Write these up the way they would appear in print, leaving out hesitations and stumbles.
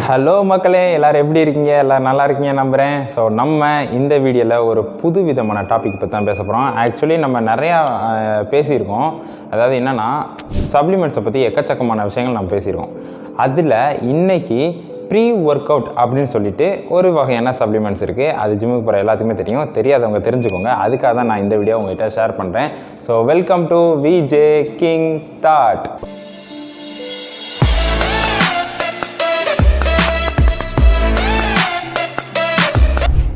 Hello மக்களே, எல்லோரும் எப்படி இருக்கீங்க? எல்லோரும் நல்லா இருக்கீங்க நம்புகிறேன். ஸோ நம்ம இந்த வீடியோவில் ஒரு புது விதமான டாபிக் பற்றி தான் பேச போகிறோம். ஆக்சுவலி நம்ம நிறையா பேசியிருக்கோம். அதாவது என்னென்னா, சப்ளிமெண்ட்ஸை பற்றி எக்கச்சக்கமான விஷயங்கள் நம்ம பேசியிருக்கோம். அதில் இன்றைக்கி ப்ரீ ஒர்க் அவுட் அப்படின்னு சொல்லிட்டு ஒரு வகையான சப்ளிமெண்ட்ஸ் இருக்குது. அது ஜிம்முக்கு போகிற எல்லாத்துக்குமே தெரியும். தெரியாதவங்க தெரிஞ்சுக்கோங்க. அதுக்காக தான் நான் இந்த வீடியோ உங்கள்கிட்ட ஷேர் பண்ணுறேன். So welcome to VJ king thought.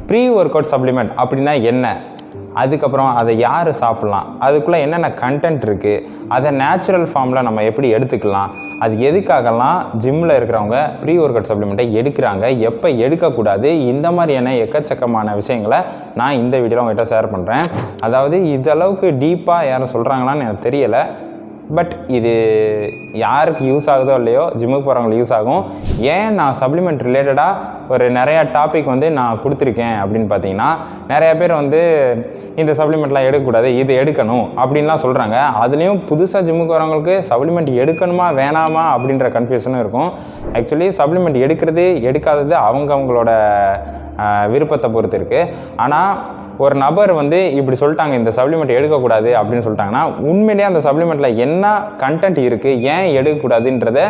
Pre workout supplement அப்படின்னா என்ன, அதுக்கப்புறம் அதை யார் சாப்பிட்லாம், அதுக்குள்ளே என்னென்ன கண்டென்ட் இருக்குது, அதை நேச்சுரல் ஃபார்மில் நம்ம எப்படி எடுத்துக்கலாம், அது எதுக்காகலாம் ஜிம்மில் இருக்கிறவங்க ப்ரீ ஒர்க் அவுட் சப்ளிமெண்ட்டை எடுக்கிறாங்க, எப்போ எடுக்கக்கூடாது, இந்த மாதிரியான எக்கச்சக்கமான விஷயங்களை நான் இந்த வீடியோவில் உங்கள்கிட்ட ஷேர் பண்ணுறேன். அதாவது இதளவுக்கு டீப்பாக யாரும் சொல்கிறாங்களான்னு எனக்கு தெரியலை. பட் இது யாருக்கு யூஸ் ஆகுதோ இல்லையோ, ஜிம்முக்கு போகிறவங்களுக்கு யூஸ் ஆகும். ஏன் நான் சப்ளிமெண்ட் ரிலேட்டடாக ஒரு நிறையா டாபிக் நான் கொடுத்துருக்கேன் அப்படின்னு பார்த்தீங்கன்னா, நிறையா பேர் இந்த சப்ளிமெண்ட்லாம் எடுக்கக்கூடாது, இது எடுக்கணும் அப்படின்லாம் சொல்கிறாங்க. அதுலேயும் புதுசாக ஜிம்முக்கு வரவங்களுக்கு சப்ளிமெண்ட் எடுக்கணுமா வேணாமா அப்படின்ற கன்ஃபியூஷனும் இருக்கும். ஆக்சுவலி சப்ளிமெண்ட் எடுக்கிறது எடுக்காதது அவங்களோட விருப்பத்தை பொறுத்து இருக்குது. ஆனால் ஒரு நபர் இப்படி சொல்லிட்டாங்க, இந்த சப்ளிமெண்ட் எடுக்கக்கூடாது அப்படின்னு சொல்லிட்டாங்கன்னா, உண்மையிலேயே அந்த சப்ளிமெண்ட்டில் என்ன கண்டென்ட் இருக்குது, ஏன் எடுக்கக்கூடாதுன்றதை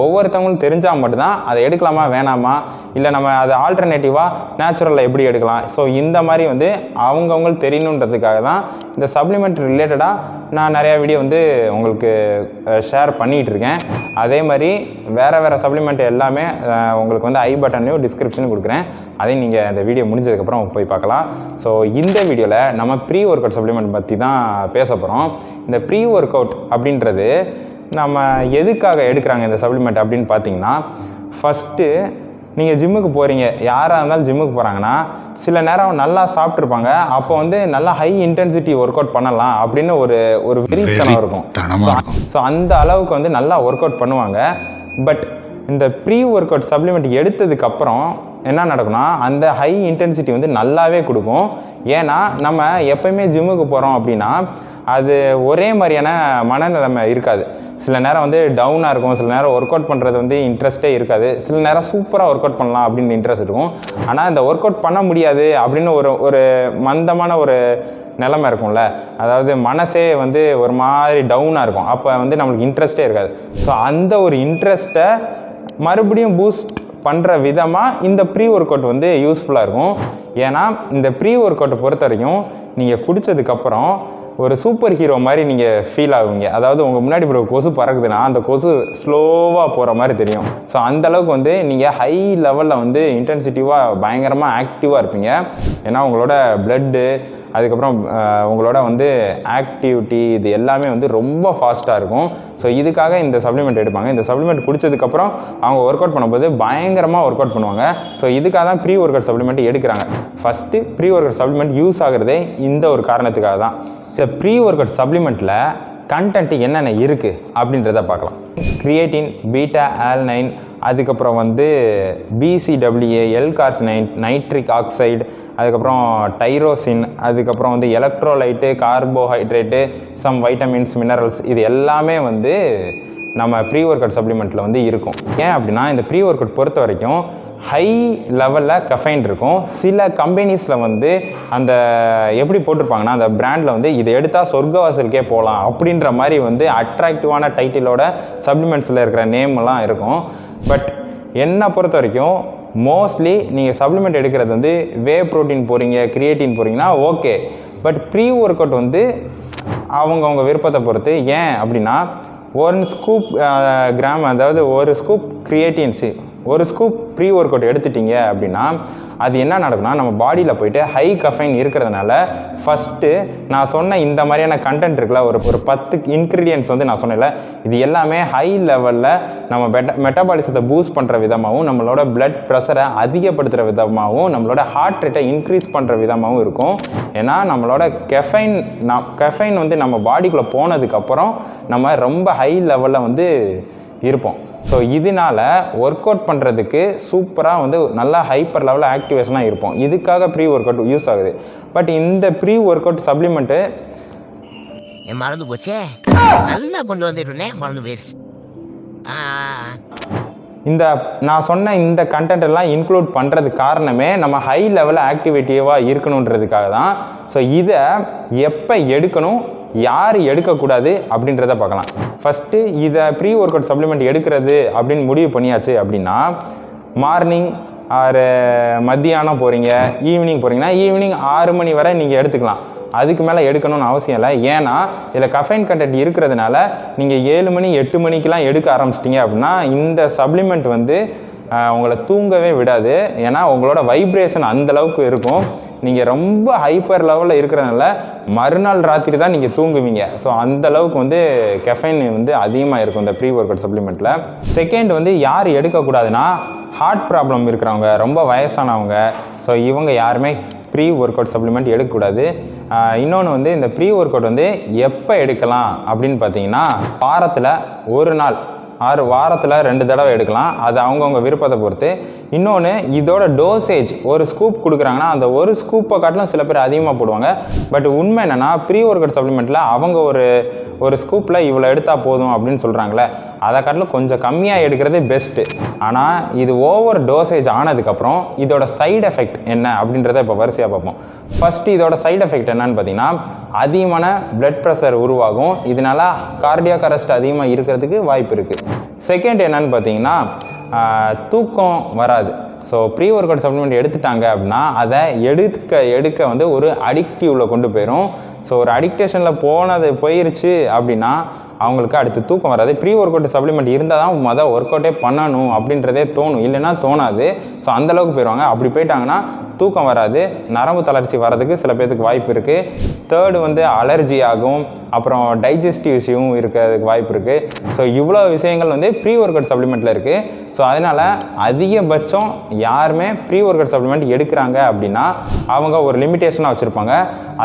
ஒவ்வொருத்தவங்களும் தெரிஞ்சால் மட்டும்தான் அதை எடுக்கலாமா வேணாமா, இல்லை நம்ம அதை ஆல்டர்னேட்டிவாக நேச்சுரலில் எப்படி எடுக்கலாம். ஸோ இந்த மாதிரி அவங்கவுங்களுக்கு தெரியணுன்றதுக்காக தான் இந்த சப்ளிமெண்ட் ரிலேட்டடாக நான் நிறையா வீடியோ உங்களுக்கு ஷேர் பண்ணிகிட்ருக்கேன். அதே மாதிரி வேறு சப்ளிமெண்ட் எல்லாமே உங்களுக்கு ஐ பட்டன்லையும் டிஸ்கிரிப்ஷனும் கொடுக்குறேன். அதையும் நீங்கள் இந்த வீடியோ முடிஞ்சதுக்கப்புறம் போய் பார்க்கலாம். ஸோ இந்த வீடியோவில் நம்ம ப்ரீ ஒர்க் அவுட் சப்ளிமெண்ட் பற்றி தான் பேச போகிறோம். இந்த ப்ரீ ஒர்க் அவுட் அப்படின்றது நம்ம எதுக்காக எடுக்கிறாங்க இந்த சப்ளிமெண்ட் அப்படின்னு பார்த்தீங்கன்னா, ஃபஸ்ட்டு நீங்கள் ஜிம்முக்கு போகிறீங்க, யாராக இருந்தாலும் ஜிம்முக்கு போகிறாங்கன்னா சில நேரம் நல்லா சாப்பிட்ருப்பாங்க. அப்போ நல்லா ஹை இன்டென்சிட்டி ஒர்க் அவுட் பண்ணலாம் அப்படின்னு ஒரு விரித்தனம் இருக்கும். ஸோ அந்த அளவுக்கு நல்லா ஒர்க் அவுட் பண்ணுவாங்க. பட் இந்த ப்ரீ ஒர்க் அவுட் சப்ளிமெண்ட் எடுத்ததுக்கப்புறம் என்ன நடக்கும்னா, அந்த ஹை இன்டென்சிட்டி நல்லாவே கொடுக்கும். ஏன்னா நம்ம எப்போயுமே ஜிம்முக்கு போகிறோம் அப்படின்னா அது ஒரே மாதிரியான மனநிலைமை இருக்காது. சில நேரம் டவுனாக இருக்கும், சில நேரம் ஒர்க் அவுட் பண்ணுறது இன்ட்ரெஸ்ட்டே இருக்காது, சில நேரம் சூப்பராக ஒர்க் அவுட் பண்ணலாம் அப்படின்னு இன்ட்ரெஸ்ட் இருக்கும். ஆனால் இந்த ஒர்க் அவுட் பண்ண முடியாது அப்படின்னு ஒரு மந்தமான ஒரு நிலைமை இருக்கும்ல, அதாவது மனசே ஒரு மாதிரி டவுனாக இருக்கும். அப்போ நம்மளுக்கு இன்ட்ரெஸ்ட்டே இருக்காது. ஸோ அந்த ஒரு இன்ட்ரெஸ்ட்டை மறுபடியும் பூஸ்ட் பண்ணுற விதமாக இந்த ப்ரீ ஒர்க் அவுட் யூஸ்ஃபுல்லாக இருக்கும். ஏன்னா இந்த ப்ரீ ஒர்க் அவுட்டை பொறுத்த வரைக்கும் நீங்கள் குடித்ததுக்கப்புறம் ஒரு சூப்பர் ஹீரோ மாதிரி நீங்கள் ஃபீல் ஆகுவீங்க. அதாவது உங்கள் முன்னாடி ஒரு கொசு பறக்குதுன்னா அந்த கொசு ஸ்லோவாக போகிற மாதிரி தெரியும். ஸோ அந்தளவுக்கு நீங்கள் ஹை லெவலில் இன்டென்சிட்டிவாக பயங்கரமாக ஆக்டிவாக இருப்பீங்க. ஏன்னா உங்களோட ப்ளட்டு, அதுக்கப்புறம் உங்களோட ஆக்டிவிட்டி, இது எல்லாமே ரொம்ப ஃபாஸ்ட்டாக இருக்கும். ஸோ இதுக்காக இந்த சப்ளிமெண்ட் எடுப்பாங்க. இந்த சப்ளிமெண்ட் குடித்ததுக்கப்புறம் அவங்க ஒர்க் அவுட் பண்ணும்போது பயங்கரமாக ஒர்க் அவுட் பண்ணுவாங்க. ஸோ இதுக்காக தான் ப்ரீ ஒர்க் அவுட் சப்ளிமெண்ட் எடுக்கிறாங்க. First pre workout supplement use ஆகுறதே இந்த ஒரு காரணத்துக்காக தான். ஸோ ப்ரீ ஒர்க் அவுட் சப்ளிமெண்ட்டில் கண்டென்ட் என்னென்ன இருக்குது அப்படின்றத பார்க்கலாம். கிரியேட்டின், பீட்டா ஆல்னைன், அதுக்கப்புறம் பிசிடபிள்யூஏ, எல்கார்டினைன், நைட்ரிக் ஆக்சைடு, அதுக்கப்புறம் டைரோசின், அதுக்கப்புறம் electrolyte, carbohydrate, some vitamins, minerals, இது எல்லாமே நம்ம ப்ரீ ஒர்க் அவுட் சப்ளிமெண்ட்டில் இருக்கும். ஏன் அப்படின்னா, இந்த ப்ரீ ஒர்க் அவுட் பொறுத்த வரைக்கும் ஹை லெவலில் கஃபைன் இருக்கும். சில கம்பெனிஸில் அந்த எப்படி போட்டிருப்பாங்கன்னா, அந்த பிராண்டில் இதை எடுத்தால் சொர்க்கவாசலுக்கே போகலாம் அப்படின்ற மாதிரி அட்ராக்டிவான டைட்டிலோட சப்ளிமெண்ட்ஸில் இருக்கிற நேம்லாம் இருக்கும். பட் என்னை பொறுத்த வரைக்கும் மோஸ்ட்லி நீங்கள் சப்ளிமெண்ட் எடுக்கிறது வே ப்ரோட்டீன் போகிறீங்க, கிரியேட்டின் போகிறீங்கன்னா okay. But pre workout அவங்கவுங்க விருப்பத்தை பொறுத்து. ஏன் அப்படின்னா, 1 ஸ்கூப் கிராம், அதாவது ஒரு ஸ்கூப் கிரியேட்டின்ஸு, ஒரு ஸ்கூப் ப்ரீ ஒர்க் அவுட் எடுத்துட்டிங்க அப்படின்னா அது என்ன நடக்கும்னா, நம்ம பாடியில் போய்ட்டு ஹை கஃபைன் இருக்கிறதுனால ஃபஸ்ட்டு நான் சொன்ன இந்த மாதிரியான கண்டென்ட் இருக்குல்ல, ஒரு 10 இன்க்ரீடியன்ட்ஸ் நான் சொன்னேன்ல, இது எல்லாமே ஹை லெவலில் நம்ம மெட்டபாலிசத்தை பூஸ்ட் பண்ணுற விதமாகவும், நம்மளோட பிளட் ப்ரெஷரை அதிகப்படுத்துகிற விதமாகவும், நம்மளோட ஹார்ட் ரேட்டை இன்க்ரீஸ் பண்ணுற விதமாகவும் இருக்கும். ஏன்னா நம்மளோட கெஃபைன் நம்ம பாடிக்குள்ளே போனதுக்கப்புறம் நம்ம ரொம்ப ஹை லெவலில் இருப்போம். ஸோ இதனால் ஒர்க் அவுட் பண்ணுறதுக்கு சூப்பராக நல்லா ஹைப்பர் லெவலில் ஆக்டிவேஷனாக இருப்போம். இதுக்காக ப்ரீ ஒர்க் அவுட் யூஸ் ஆகுது. பட் இந்த ப்ரீ ஒர்க் அவுட் சப்ளிமெண்ட்டு மறந்து போச்சே, நல்லா கொண்டு வந்துட்டேன், மறந்து போயிடுச்சு. இந்த நான் சொன்ன இந்த கண்டென்ட் எல்லாம் இன்க்ளூட் பண்ணுறதுக்கு காரணமே நம்ம ஹை லெவலில் ஆக்டிவிட்டிவாக இருக்கணுன்றதுக்காக தான். ஸோ இதை எப்போ எடுக்கணும், யார் எடுக்கக்கூடாது அப்படின்றத பார்க்கலாம். ஃபஸ்ட்டு இதை ப்ரீ ஒர்க் அவுட் சப்ளிமெண்ட் எடுக்கிறது அப்படின்னு முடிவு பண்ணியாச்சு அப்படின்னா, மார்னிங் ஆறு மத்தியானம் போகிறீங்க, ஈவினிங் போகிறீங்கன்னா ஈவினிங் 6 மணி வரை நீங்கள் எடுத்துக்கலாம். அதுக்கு மேலே எடுக்கணும்னு அவசியம் இல்லை. ஏன்னா இதில் கஃபைன் கண்டென்ட் இருக்கிறதுனால நீங்கள் 7 மணி 8 மணிக்கெலாம் எடுக்க ஆரம்பிச்சிட்டிங்க அப்படின்னா இந்த சப்ளிமெண்ட் வந்து உங்களை தூங்கவே விடாது. ஏன்னா உங்களோட வைப்ரேஷன் அந்தளவுக்கு இருக்கும். நீங்கள் ரொம்ப ஹைப்பர் லெவலில் இருக்கிறதுனால மறுநாள் ராத்திரி தான் நீங்கள் தூங்குவீங்க. ஸோ அந்தளவுக்கு வந்து கெஃபைன் வந்து அதிகமாக இருக்கும் இந்த ப்ரீ ஒர்க் அவுட் சப்ளிமெண்ட்டில். செகண்ட் வந்து யார் எடுக்கக்கூடாதுன்னா, ஹார்ட் ப்ராப்ளம் இருக்கிறவங்க, ரொம்ப வயசானவங்க. ஸோ இவங்க யாருமே ப்ரீ ஒர்க் அவுட் சப்ளிமெண்ட் எடுக்கக்கூடாது. இன்னொன்று வந்து இந்த ப்ரீ ஒர்க் அவுட் வந்து எப்போ எடுக்கலாம் அப்படின்னு பார்த்தீங்கன்னா, வாரத்தில் ஒரு நாள், 6 வாரத்தில் 2 தடவை எடுக்கலாம். அது அவங்கவுங்க விருப்பத்தை பொறுத்து. இன்னொன்று, இதோட டோசேஜ் ஒரு ஸ்கூப் கொடுக்குறாங்கன்னா அந்த ஒரு ஸ்கூப்பை காட்டிலும் சில பேர் அதிகமாக போடுவாங்க. பட் உண்மை என்னென்னா, ப்ரீ ஒர்க் அவுட் சப்ளிமெண்ட்டில் அவங்க ஒரு ஸ்கூப்பில் இவ்வளோ எடுத்தால் போதும் அப்படின்னு சொல்கிறாங்களே, அதை காட்டிலும் கொஞ்சம் கம்மியாக எடுக்கிறது பெஸ்ட்டு. ஆனால் இது ஓவர் டோசேஜ் ஆனதுக்கப்புறம் இதோட சைடு எஃபெக்ட் என்ன அப்படின்றத இப்போ வரிசையாக பார்ப்போம். ஃபஸ்ட்டு இதோட சைடு எஃபெக்ட் என்னன்னு பார்த்தீங்கன்னா, அதிகமான பிளட் ப்ரெஷர் உருவாகும். இதனால் கார்டியாக் அரெஸ்ட் அதிகமாக இருக்கிறதுக்கு வாய்ப்பு இருக்குது. செகண்ட் என்னன்னு பார்த்தீங்கன்னா, தூக்கம் வராது. So pre workout supplement எடுத்துட்டாங்க அப்படின்னா அதை எடுக்க வந்து ஒரு அடிக்டிவில் கொண்டு போயிடும். ஸோ ஒரு அடிக்டேஷனில் போயிருச்சு அப்படின்னா அவங்களுக்கு அடுத்து தூக்கம் வராது. ப்ரீ ஒர்க் அவுட் சப்ளிமெண்ட் இருந்தால் தான் ஒர்க் அவுட்டே பண்ணணும் அப்படின்றதே தோணும், இல்லைன்னா தோணாது. ஸோ அந்தளவுக்கு போயிடுவாங்க. அப்படி போயிட்டாங்கன்னா தூக்கம் வராது, நரம்பு தளர்ச்சி வர்றதுக்கு சில பேருக்கு வாய்ப்பு இருக்குது. தேர்டு வந்து அலர்ஜி ஆகும், அப்புறம் டைஜஸ்டிவ் இஷ்யூவும் இருக்கிறதுக்கு வாய்ப்பு இருக்குது. ஸோ இவ்வளோ விஷயங்கள் வந்து ப்ரீ ஒர்க் அவுட் சப்ளிமெண்ட்டில் இருக்குது. ஸோ அதனால் அதிகபட்சம் யாருமே ப்ரீ ஒர்க் அவுட் சப்ளிமெண்ட் எடுக்கிறாங்க அப்படின்னா அவங்க ஒரு லிமிட்டேஷனாக வச்சுருப்பாங்க.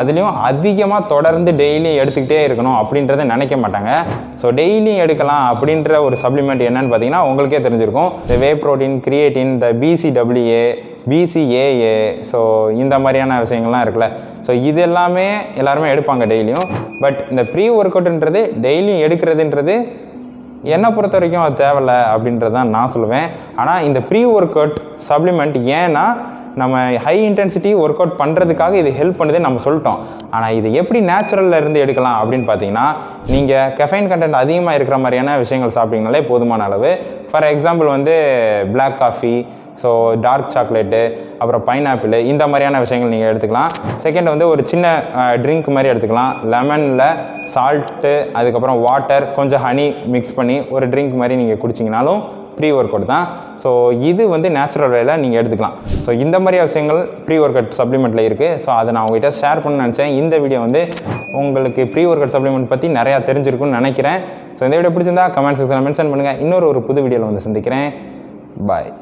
அதுலேயும் அதிகமாக தொடர்ந்து டெய்லியும் எடுத்துக்கிட்டே இருக்கணும் அப்படின்றத நினைக்க மாட்டாங்க. ஸோ டெய்லியும் எடுக்கலாம் அப்படின்ற ஒரு சப்ளிமெண்ட் என்னன்னு பார்த்தீங்கன்னா உங்களுக்கே தெரிஞ்சிருக்கும். இந்த வே ப்ரோட்டீன், கிரியேட்டின், இந்த BCAA, BCAA, ஸோ இந்த மாதிரியான விஷயங்கள்லாம் இருக்குல்ல. ஸோ இது எல்லாமே எல்லாருமே எடுப்பாங்க டெய்லியும். பட் இந்த ப்ரீ ஒர்க் அவுட்ன்றது டெய்லியும் எடுக்கிறதுன்றது என்னை பொறுத்த வரைக்கும் அது தேவையில்லை அப்படின்றது தான் நான் சொல்லுவேன். ஆனால் இந்த ப்ரீ ஒர்க் அவுட் சப்ளிமெண்ட் ஏன்னா நம்ம ஹை இன்டென்சிட்டி ஒர்க் அவுட் பண்ணுறதுக்காக இது ஹெல்ப் பண்ணுதுன்னு நம்ம சொல்லிட்டோம். ஆனால் இது எப்படி நேச்சுரலில் இருந்து எடுக்கலாம் அப்படின்னு பார்த்தீங்கன்னா, நீங்கள் கெஃபைன் கண்டென்ட் அதிகமாக இருக்கிற மாதிரியான விஷயங்கள் சாப்பிட்டீங்கனாலே போதுமான அளவு. ஃபார் எக்ஸாம்பிள் வந்து black coffee, so dark chocolate, அப்புறம் பைனாப்பிள், இந்த மாதிரியான விஷயங்கள் நீங்கள் எடுத்துக்கலாம். செகண்ட் வந்து ஒரு சின்ன ட்ரிங்க் மாதிரி எடுத்துக்கலாம். லெமனில் சால்ட்டு, அதுக்கப்புறம் வாட்டர், கொஞ்சம் ஹனி மிக்ஸ் பண்ணி ஒரு ட்ரிங்க் மாதிரி நீங்கள் குடிச்சிங்கனாலும் ப்ரீ ஒர்க் அவுட் தான். ஸோ இது வந்து நேச்சுரல் வேல நீங்கள் எடுத்துக்கலாம். ஸோ இந்த மாதிரி விஷயங்கள் ப்ரீ ஒர்க் அவுட் சப்ளிமெண்ட்டில் இருக்குது. ஸோ அதை நான் உங்கள்கிட்ட ஷேர் பண்ண நினச்சேன். இந்த வீடியோ வந்து உங்களுக்கு ப்ரீ ஒர்க் அவுட் சப்ளிமெண்ட் பற்றி நிறையா தெரிஞ்சிருக்குன்னு நினைக்கிறேன். ஸோ இந்த வீடியோ பிடிச்சிருந்தா கமெண்ட் செக்ஷனில் மென்ஷன் பண்ணுங்கள். இன்னொரு புது வீடியோவில் வந்து சந்திக்கிறேன். பாய்.